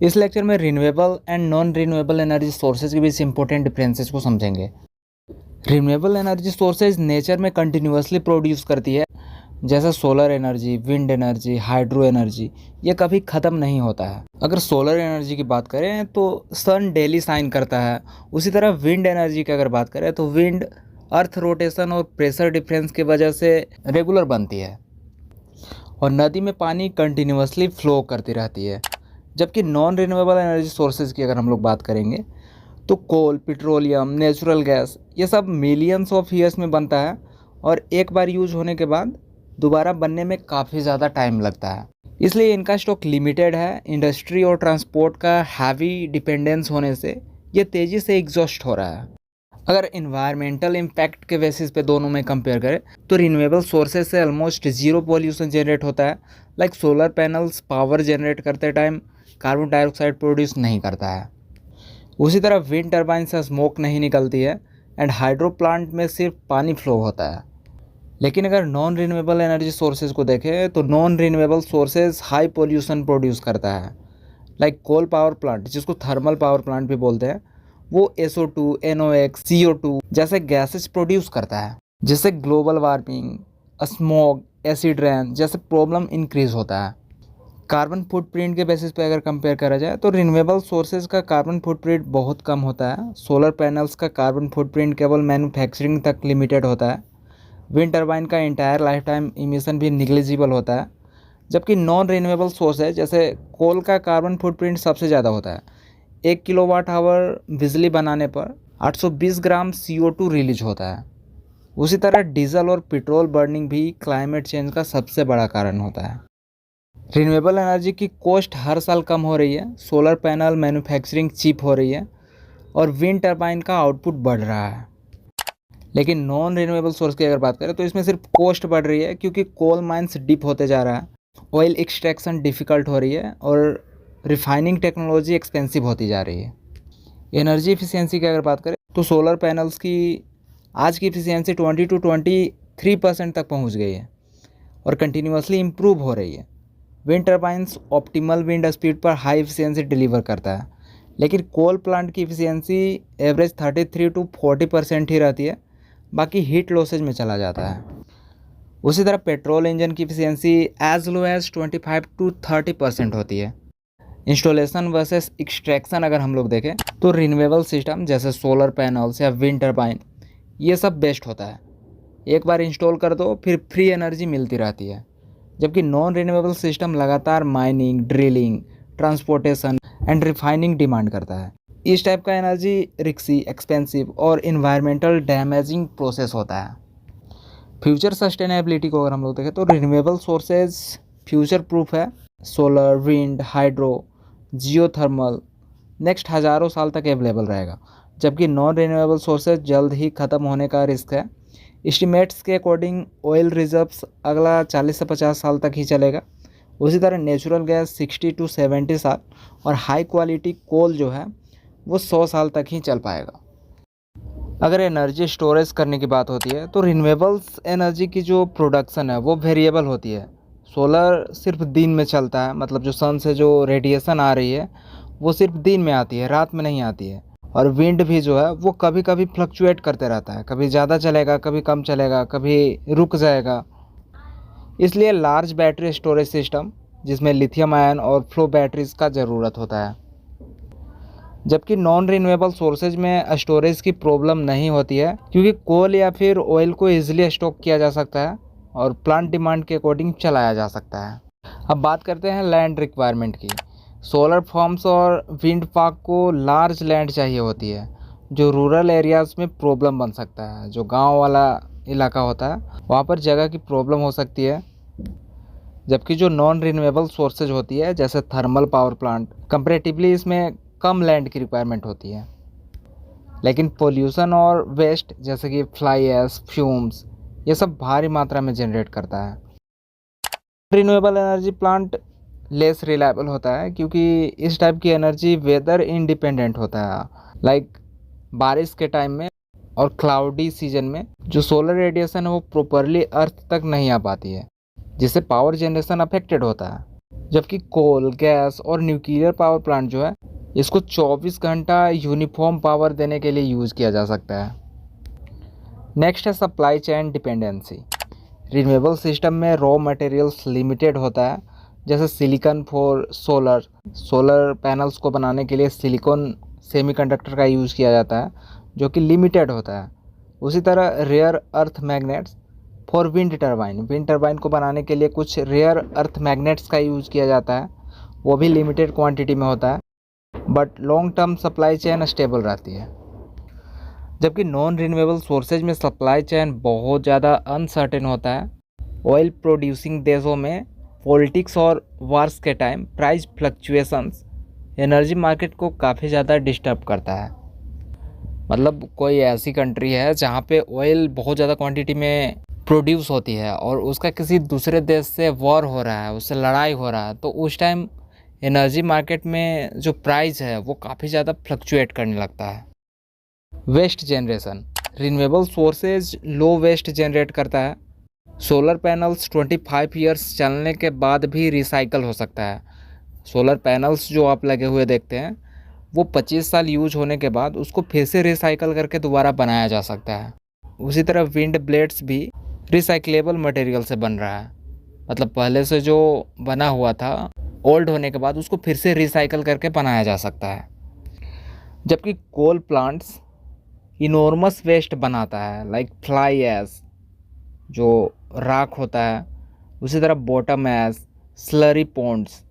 इस लेक्चर में renewable and non renewable energy sources के बीच इंपॉर्टेंट डिफरेंसेस को समझेंगे। रिन्यूएबल एनर्जी सोर्सेज नेचर में कंटिन्यूअसली प्रोड्यूस करती है, जैसे solar energy, wind energy, hydro energy. ये कभी ख़त्म नहीं होता है। अगर सोलर एनर्जी की बात करें तो सन डेली शाइन करता है। उसी तरह विंड एनर्जी की अगर बात करें तो विंड अर्थ रोटेशन और प्रेशर डिफरेंस की वजह से रेगुलर बनती है और नदी में पानी कंटिन्यूअसली फ्लो करती रहती है। जबकि नॉन रिन्यूएबल एनर्जी सोर्सेज की अगर हम लोग बात करेंगे तो कोल, पेट्रोलियम, नेचुरल गैस, ये सब मिलियंस ऑफ ईयर्स में बनता है और एक बार यूज होने के बाद दोबारा बनने में काफ़ी ज़्यादा टाइम लगता है। इसलिए इनका स्टॉक लिमिटेड है। इंडस्ट्री और ट्रांसपोर्ट का हैवी डिपेंडेंस होने से ये तेज़ी से एग्जॉस्ट हो रहा है। अगर इन्वायरमेंटल इम्पैक्ट के बेसिस पे दोनों में कंपेयर करें तो रिन्यूएबल सोर्सेज से ऑलमोस्ट ज़ीरो पॉल्यूशन जनरेट होता है। Like solar panels power generate करते टाइम कार्बन डाइऑक्साइड प्रोड्यूस नहीं करता है। उसी तरह विंड टर्बाइन से स्मोक नहीं निकलती है एंड हाइड्रो प्लांट में सिर्फ पानी फ्लो होता है। लेकिन अगर नॉन रिन्यूएबल एनर्जी सोर्सेज को देखें तो non renewable sources high pollution produce करता है। लाइक कोल पावर प्लांट, जिसको थर्मल पावर प्लांट भी बोलते हैं, वो SO2, NOx, CO2 जैसे गैसेस प्रोड्यूस करता है, जिससे global warming, smoke, acid rain जैसे प्रॉब्लम इंक्रीज होता है। कार्बन फुटप्रिंट के बेसिस पे अगर कंपेयर करा जाए तो रिन्यूएबल सोर्सेज का कार्बन फुटप्रिंट बहुत कम होता है। सोलर पैनल्स का कार्बन फुटप्रिंट केवल मैन्युफैक्चरिंग तक लिमिटेड होता है। विंड टर्बाइन का इंटायर लाइफ टाइम इमिशन भी निग्लिजिबल होता है। जबकि नॉन रिन्यूएबल सोर्स है जैसे कोल का कार्बन फुटप्रिंट सबसे ज़्यादा होता है। 1 किलोवाट आवर बिजली बनाने पर 820 ग्राम CO2 रिलीज होता है। उसी तरह डीजल और पेट्रोल बर्निंग भी क्लाइमेट चेंज का सबसे बड़ा कारण होता है। रिन्यूएबल एनर्जी की कॉस्ट हर साल कम हो रही है। सोलर पैनल मैन्युफैक्चरिंग चीप हो रही है और विंड टर्बाइन का आउटपुट बढ़ रहा है। लेकिन नॉन रिन्यूएबल सोर्स की अगर बात करें तो इसमें सिर्फ कॉस्ट बढ़ रही है, क्योंकि कोल माइंस डिप होते जा रहा है, ऑयल एक्सट्रैक्शन डिफ़िकल्ट हो रही है और रिफाइनिंग टेक्नोलॉजी एक्सपेंसिव होती जा रही है। एनर्जी एफिशिएंसी की अगर बात करें तो सोलर पैनल्स की आज की एफिशिएंसी 20 to 23% तक पहुंच गई है और कंटिन्यूअसली इम्प्रूव हो रही है। Wind turbines optimal wind speed पर हाई एफिशिएंसी डिलीवर करता है, लेकिन कोल प्लांट की एफिशिएंसी एवरेज 33 to 40% ही रहती है, बाकी हीट लॉसेज में चला जाता है। उसी तरह पेट्रोल इंजन की efficiency as low as 25 to 30% होती है। इंस्टॉलेशन वर्सेस एक्सट्रैक्शन अगर हम लोग देखें तो रिन्यूएबल सिस्टम जैसे सोलर पैनल्स या विंड टर्बाइन, ये सब बेस्ट होता है। एक बार इंस्टॉल कर दो फिर फ्री एनर्जी मिलती रहती है। जबकि नॉन रिन्यूएबल सिस्टम लगातार mining, drilling, transportation and refining demand करता है। इस टाइप का एनर्जी रिक्सी, एक्सपेंसिव और इन्वायरमेंटल डैमेजिंग प्रोसेस होता है। फ्यूचर सस्टेनेबिलिटी को अगर हम लोग देखें तो रिन्यूएबल सोर्सेज फ्यूचर प्रूफ है। Solar, wind, hydro, geothermal next हज़ारों साल तक अवेलेबल रहेगा, जबकि नॉन रिन्यूएबल सोर्सेज जल्द ही ख़त्म होने का रिस्क है। एस्टिमेट्स के अकॉर्डिंग ऑयल रिजर्व्स अगला 40 से 50 साल तक ही चलेगा। उसी तरह नेचुरल गैस 60 to 70 साल और हाई क्वालिटी कोल जो है वो 100 साल तक ही चल पाएगा। अगर एनर्जी स्टोरेज करने की बात होती है तो रिन्यूएबल्स एनर्जी की जो प्रोडक्शन है वो वेरिएबल होती है। सोलर सिर्फ दिन में चलता है, मतलब जो सन से जो रेडिएशन आ रही है वो सिर्फ दिन में आती है, रात में नहीं आती है। और विंड भी जो है वो कभी कभी फ्लक्चुएट करते रहता है, कभी ज़्यादा चलेगा, कभी कम चलेगा, कभी रुक जाएगा। इसलिए लार्ज बैटरी स्टोरेज सिस्टम जिसमें लिथियम आयन और फ्लो बैटरीज का ज़रूरत होता है। जबकि नॉन रिन्यूएबल सोर्सेज में स्टोरेज की प्रॉब्लम नहीं होती है, क्योंकि कोल या फिर ऑयल को ईजिली स्टॉक किया जा सकता है और प्लांट डिमांड के अकॉर्डिंग चलाया जा सकता है। अब बात करते हैं लैंड रिक्वायरमेंट की। सोलर फार्म्स और विंड पार्क को लार्ज लैंड चाहिए होती है, जो रूरल एरियाज़ में प्रॉब्लम बन सकता है। जो गांव वाला इलाका होता है वहाँ पर जगह की प्रॉब्लम हो सकती है। जबकि जो नॉन रिन्यूएबल सोर्सेज होती है जैसे थर्मल पावर प्लांट, कंपैरेटिवली इसमें कम लैंड की रिक्वायरमेंट होती है। लेकिन पोल्यूशन और वेस्ट जैसे कि फ्लाई एश, फ्यूम्स, ये सब भारी मात्रा में जनरेट करता है। Renewable energy plant less reliable होता है, क्योंकि इस टाइप की एनर्जी वेदर इंडिपेंडेंट होता है। लाइक बारिश के टाइम में और क्लाउडी सीजन में जो सोलर रेडिएशन है वो प्रॉपरली अर्थ तक नहीं आ पाती है, जिससे पावर जनरेशन अफेक्टेड होता है। जबकि कोल, गैस और न्यूक्लियर पावर प्लांट जो है इसको 24 घंटा यूनिफॉर्म पावर देने के लिए यूज़ किया जा सकता है। नेक्स्ट है supply chain dependency. Renewable system में रॉ मटेरियल्स लिमिटेड होता है, जैसे सिलिकॉन फॉर सोलर पैनल्स को बनाने के लिए सिलिकॉन सेमीकंडक्टर का यूज़ किया जाता है जो कि लिमिटेड होता है। उसी तरह rare earth magnets for wind turbine को बनाने के लिए कुछ रेयर अर्थ मैग्नेट्स का यूज़ किया जाता है, वो भी लिमिटेड क्वांटिटी में होता है, but long term supply chain stable रहती है। जबकि नॉन रिन्यूएबल सोर्सेज में सप्लाई चेन बहुत ज़्यादा अनसर्टेन होता है। ऑयल प्रोड्यूसिंग देशों में पॉलिटिक्स और वार्स के time price fluctuations energy market को काफ़ी ज़्यादा डिस्टर्ब करता है। मतलब कोई ऐसी कंट्री है जहाँ पे ऑयल बहुत ज़्यादा क्वांटिटी में प्रोड्यूस होती है और उसका किसी दूसरे देश से वॉर हो रहा है, उससे लड़ाई हो रहा है, तो उस टाइम एनर्जी मार्केट में जो प्राइस है वो काफ़ी ज़्यादा फ्लक्चुएट करने लगता है। Waste generation. Renewable sources low waste generate करता है। सोलर पैनल्स 25 ईयर्स चलने के बाद भी रिसाइकल हो सकता है। सोलर पैनल्स जो आप लगे हुए देखते हैं वो 25 साल यूज होने के बाद उसको फिर से रिसाइकल करके दोबारा बनाया जा सकता है। उसी तरह विंड ब्लेड्स भी रिसाइकलेबल मटेरियल से बन रहा है, मतलब पहले से जो बना हुआ था ओल्ड होने के बाद उसको फिर से रिसाइकल करके बनाया जा सकता है। जबकि कोल प्लांट्स इनॉर्मस वेस्ट बनाता है, लाइक फ्लाई ऐश जो राख होता है, उसी तरह बॉटम ऐश, स्लरी पॉन्ड्स,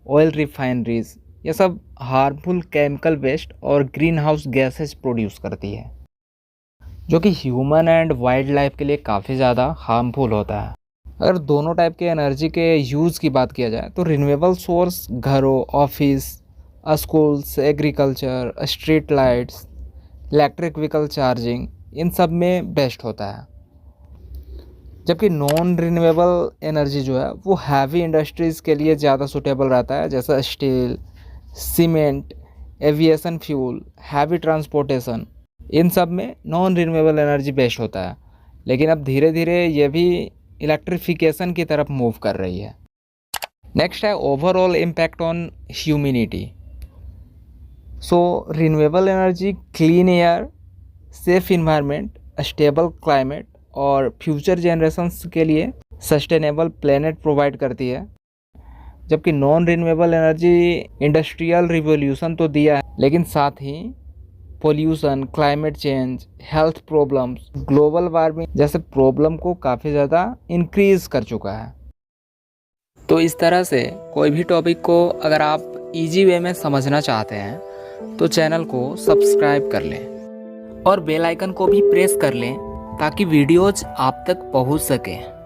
ऑयल रिफाइनरीज, ये सब हार्मफुल केमिकल वेस्ट और ग्रीन हाउस गैसेज प्रोड्यूस करती है जो कि ह्यूमन एंड वाइल्ड लाइफ के लिए काफ़ी ज़्यादा हार्मफुल होता है। अगर दोनों टाइप के एनर्जी के यूज़ की बात किया जाए तो रिन्यूएबल सोर्स घरों, office, schools, agriculture, street lights, electric vehicle charging, इन सब में बेस्ट होता है। जबकि नॉन रिन्यूएबल एनर्जी जो है वो हैवी इंडस्ट्रीज़ के लिए ज़्यादा सूटेबल रहता है, जैसा steel, cement, aviation fuel, heavy transportation, इन सब में नॉन रिन्यूएबल एनर्जी बेस्ट होता है। लेकिन अब धीरे धीरे ये भी इलेक्ट्रिफिकेशन की तरफ मूव कर रही है। नेक्स्ट है overall impact on humanity. So renewable energy clean air, safe environment, stable climate और फ्यूचर जनरेशंस के लिए सस्टेनेबल प्लेनेट प्रोवाइड करती है। जबकि non renewable energy industrial revolution तो दिया है, लेकिन साथ ही pollution, climate change, health problems, global warming जैसे प्रॉब्लम को काफ़ी ज़्यादा इंक्रीज कर चुका है। तो इस तरह से कोई भी टॉपिक को अगर आप इजी वे में समझना चाहते हैं तो चैनल को सब्सक्राइब कर लें और बेल आइकन को भी प्रेस कर लें ताकि वीडियोज आप तक पहुंच सकें।